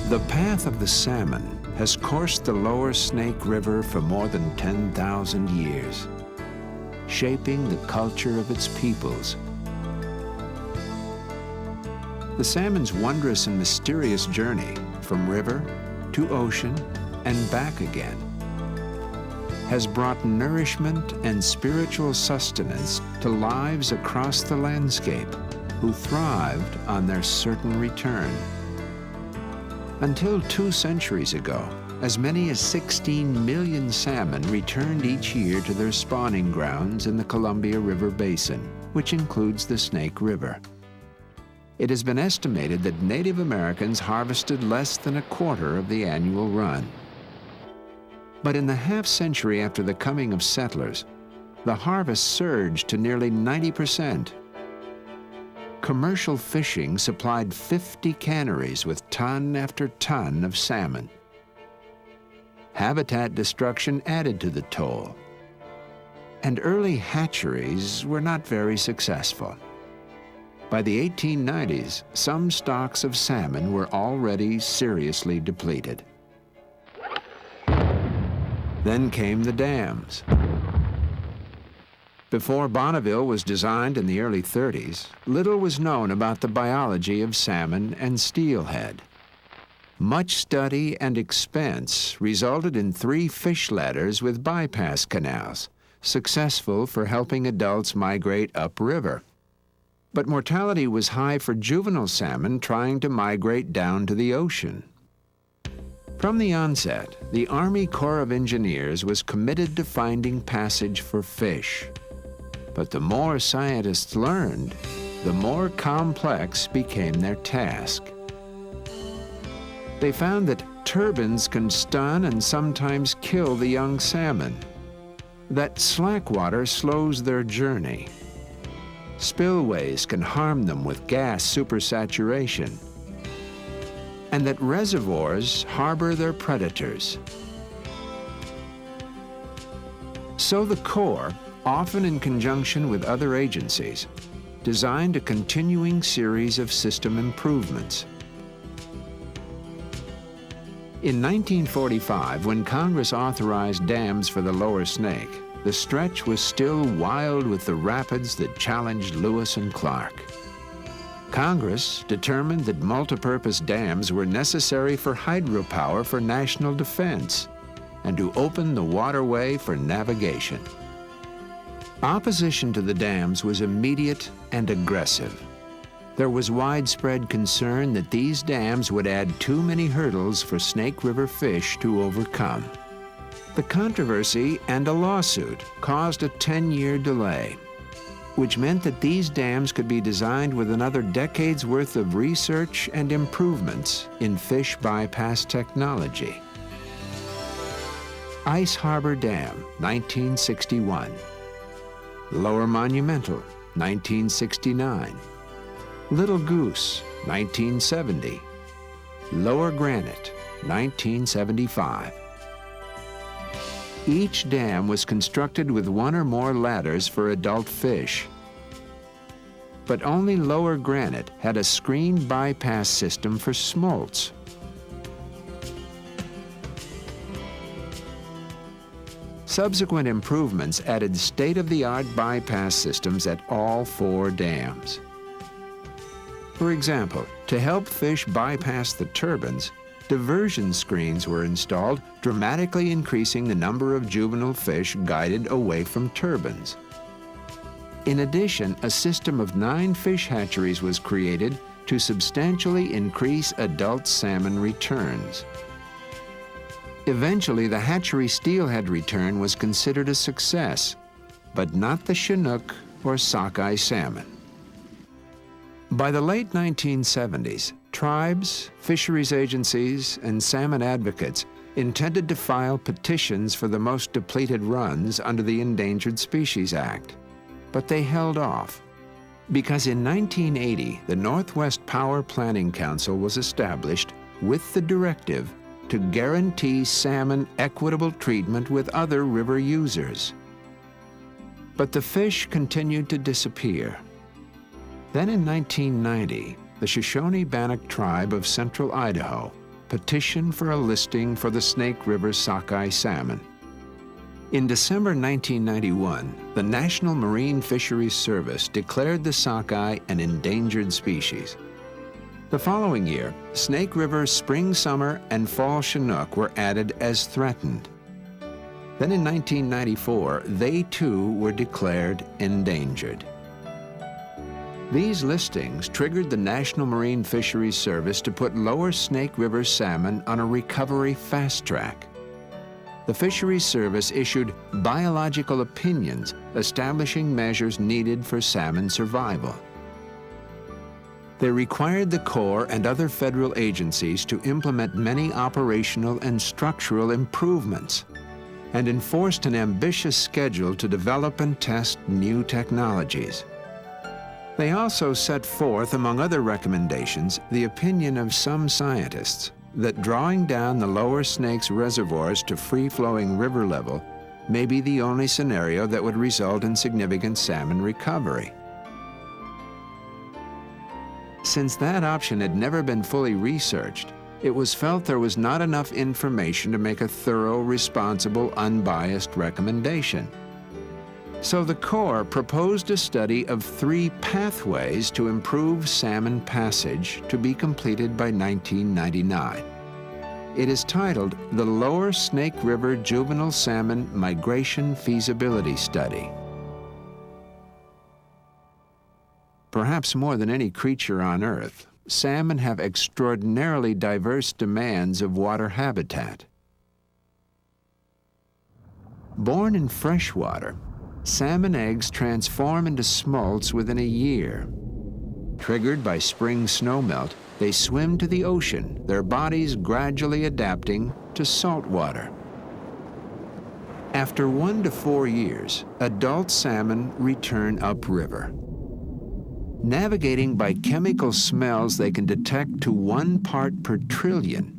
The path of the salmon has coursed the lower Snake River for more than 10,000 years, shaping the culture of its peoples. The salmon's wondrous and mysterious journey from river to ocean and back again has brought nourishment and spiritual sustenance to lives across the landscape who thrived on their certain return. Until 2 centuries ago, as many as 16 million salmon returned each year to their spawning grounds in the Columbia River Basin, which includes the Snake River. It has been estimated that Native Americans harvested less than a quarter of the annual run. But in the half-century after the coming of settlers, the harvest surged to nearly 90%. Commercial fishing supplied 50 canneries with ton after ton of salmon. Habitat destruction added to the toll, and early hatcheries were not very successful. By the 1890s, some stocks of salmon were already seriously depleted. Then came the dams. Before Bonneville was designed in the early 30s, little was known about the biology of salmon and steelhead. Much study and expense resulted in 3 fish ladders with bypass canals, successful for helping adults migrate upriver. But mortality was high for juvenile salmon trying to migrate down to the ocean. From the onset, the Army Corps of Engineers was committed to finding passage for fish. But the more scientists learned, the more complex became their task. They found that turbines can stun and sometimes kill the young salmon, that slack water slows their journey, spillways can harm them with gas supersaturation, and that reservoirs harbor their predators. So the Corps, often in conjunction with other agencies, designed a continuing series of system improvements. In 1945, when Congress authorized dams for the lower Snake, the stretch was still wild with the rapids that challenged Lewis and Clark. Congress determined that multipurpose dams were necessary for hydropower for national defense and to open the waterway for navigation. Opposition to the dams was immediate and aggressive. There was widespread concern that these dams would add too many hurdles for Snake River fish to overcome. The controversy and a lawsuit caused a 10-year delay, which meant that these dams could be designed with another decade's worth of research and improvements in fish bypass technology. Ice Harbor Dam, 1961. Lower Monumental, 1969. Little Goose, 1970. Lower Granite, 1975. Each dam was constructed with 1 or more ladders for adult fish. But only Lower Granite had a screen bypass system for smolts. Subsequent improvements added state-of-the-art bypass systems at all 4 dams. For example, to help fish bypass the turbines, diversion screens were installed, dramatically increasing the number of juvenile fish guided away from turbines. In addition, a system of 9 fish hatcheries was created to substantially increase adult salmon returns. Eventually, the hatchery steelhead return was considered a success, but not the Chinook or sockeye salmon. By the late 1970s, tribes, fisheries agencies, and salmon advocates intended to file petitions for the most depleted runs under the Endangered Species Act. But they held off, because in 1980, the Northwest Power Planning Council was established with the directive to guarantee salmon equitable treatment with other river users. But the fish continued to disappear. Then in 1990, the Shoshone-Bannock tribe of central Idaho petition for a listing for the Snake River sockeye salmon. In December 1991, the National Marine Fisheries Service declared the sockeye an endangered species. The following year, Snake River spring, summer, and fall Chinook were added as threatened. Then in 1994, they too were declared endangered. These listings triggered the National Marine Fisheries Service to put lower Snake River salmon on a recovery fast track. The Fisheries Service issued biological opinions establishing measures needed for salmon survival. They required the Corps and other federal agencies to implement many operational and structural improvements, and enforced an ambitious schedule to develop and test new technologies. They also set forth, among other recommendations, the opinion of some scientists that drawing down the lower Snake's reservoirs to free-flowing river level may be the only scenario that would result in significant salmon recovery. Since that option had never been fully researched, it was felt there was not enough information to make a thorough, responsible, unbiased recommendation. So the Corps proposed a study of 3 pathways to improve salmon passage to be completed by 1999. It is titled the Lower Snake River Juvenile Salmon Migration Feasibility Study. Perhaps more than any creature on Earth, salmon have extraordinarily diverse demands of water habitat. Born in freshwater, salmon eggs transform into smolts within a year. Triggered by spring snowmelt, they swim to the ocean, their bodies gradually adapting to salt water. After 1 to 4 years, adult salmon return upriver. Navigating by chemical smells they can detect to 1 part per trillion,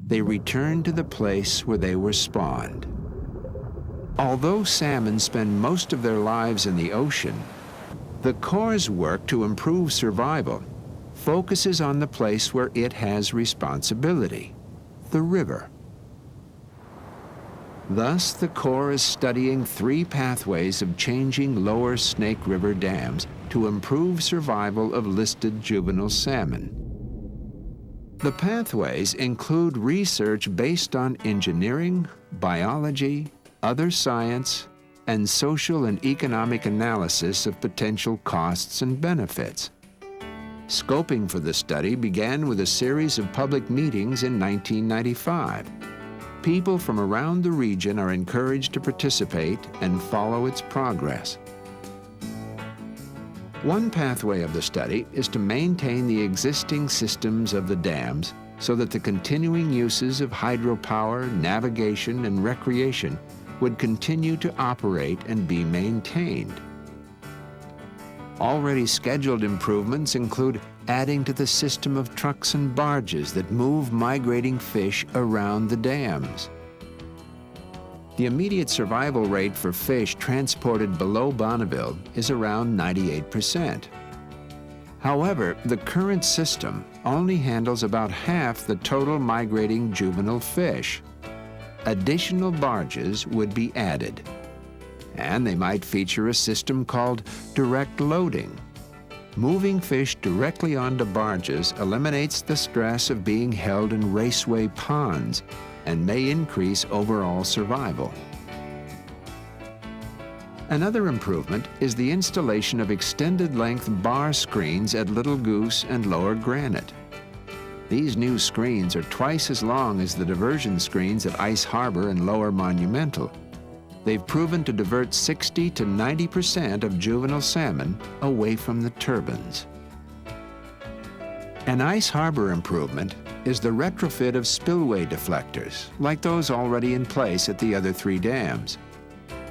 they return to the place where they were spawned. Although salmon spend most of their lives in the ocean, the Corps' work to improve survival focuses on the place where it has responsibility, the river. Thus, the Corps is studying 3 pathways of changing lower Snake River dams to improve survival of listed juvenile salmon. The pathways include research based on engineering, biology, other science, and social and economic analysis of potential costs and benefits. Scoping for the study began with a series of public meetings in 1995. People from around the region are encouraged to participate and follow its progress. One pathway of the study is to maintain the existing systems of the dams so that the continuing uses of hydropower, navigation, and recreation would continue to operate and be maintained. Already scheduled improvements include adding to the system of trucks and barges that move migrating fish around the dams. The immediate survival rate for fish transported below Bonneville is around 98%. However, the current system only handles about half the total migrating juvenile fish. Additional barges would be added, and they might feature a system called direct loading. Moving fish directly onto barges eliminates the stress of being held in raceway ponds and may increase overall survival. Another improvement is the installation of extended-length bar screens at Little Goose and Lower Granite. These new screens are twice as long as the diversion screens at Ice Harbor and Lower Monumental. They've proven to divert 60 to 90% of juvenile salmon away from the turbines. An Ice Harbor improvement is the retrofit of spillway deflectors, like those already in place at the other 3 dams.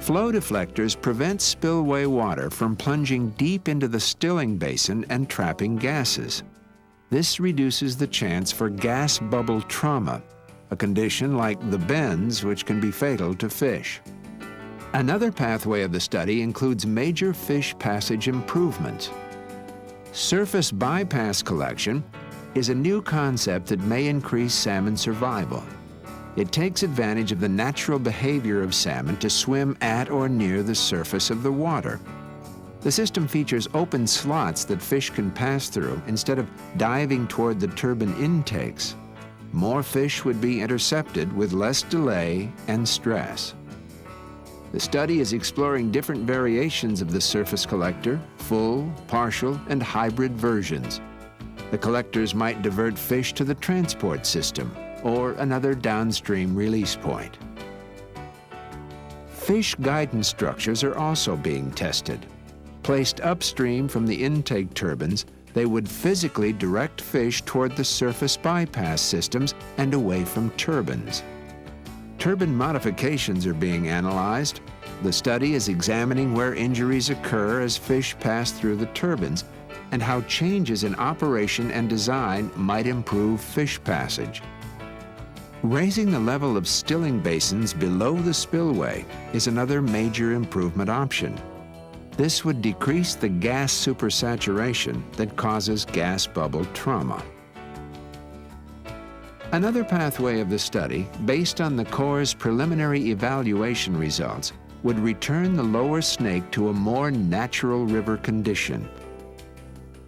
Flow deflectors prevent spillway water from plunging deep into the stilling basin and trapping gases. This reduces the chance for gas bubble trauma, a condition like the bends which can be fatal to fish. Another pathway of the study includes major fish passage improvements. Surface bypass collection, is a new concept that may increase salmon survival. It takes advantage of the natural behavior of salmon to swim at or near the surface of the water. The system features open slots that fish can pass through instead of diving toward the turbine intakes. More fish would be intercepted with less delay and stress. The study is exploring different variations of the surface collector, full, partial, and hybrid versions. The collectors might divert fish to the transport system or another downstream release point. Fish guidance structures are also being tested. Placed upstream from the intake turbines, they would physically direct fish toward the surface bypass systems and away from turbines. Turbine modifications are being analyzed. The study is examining where injuries occur as fish pass through the turbines and how changes in operation and design might improve fish passage. Raising the level of stilling basins below the spillway is another major improvement option. This would decrease the gas supersaturation that causes gas bubble trauma. Another pathway of the study, based on the Corps' preliminary evaluation results, would return the lower snake to a more natural river condition.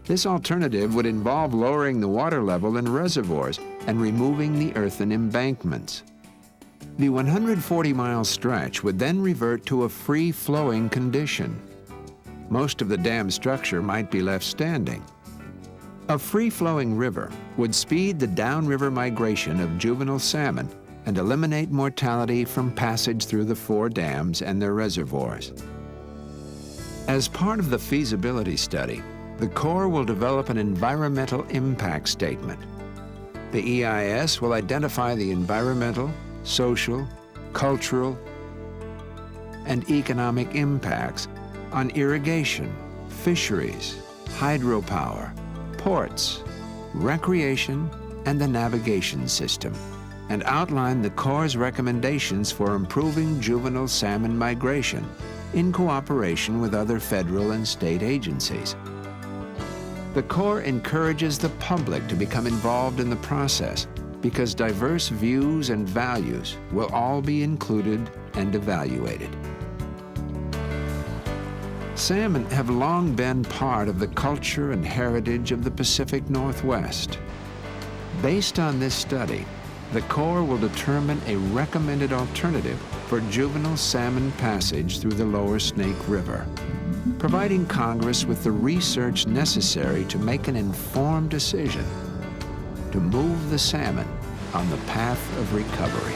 This alternative would involve lowering the water level in reservoirs and removing the earthen embankments. The 140-mile stretch would then revert to a free-flowing condition. Most of the dam structure might be left standing. A free-flowing river would speed the downriver migration of juvenile salmon and eliminate mortality from passage through the 4 dams and their reservoirs. As part of the feasibility study, the Corps will develop an environmental impact statement. The EIS will identify the environmental, social, cultural, and economic impacts on irrigation, fisheries, hydropower, ports, recreation, and the navigation system, and outline the Corps' recommendations for improving juvenile salmon migration in cooperation with other federal and state agencies. The Corps encourages the public to become involved in the process because diverse views and values will all be included and evaluated. Salmon have long been part of the culture and heritage of the Pacific Northwest. Based on this study, the Corps will determine a recommended alternative for juvenile salmon passage through the lower Snake River, providing Congress with the research necessary to make an informed decision to move the salmon on the path of recovery.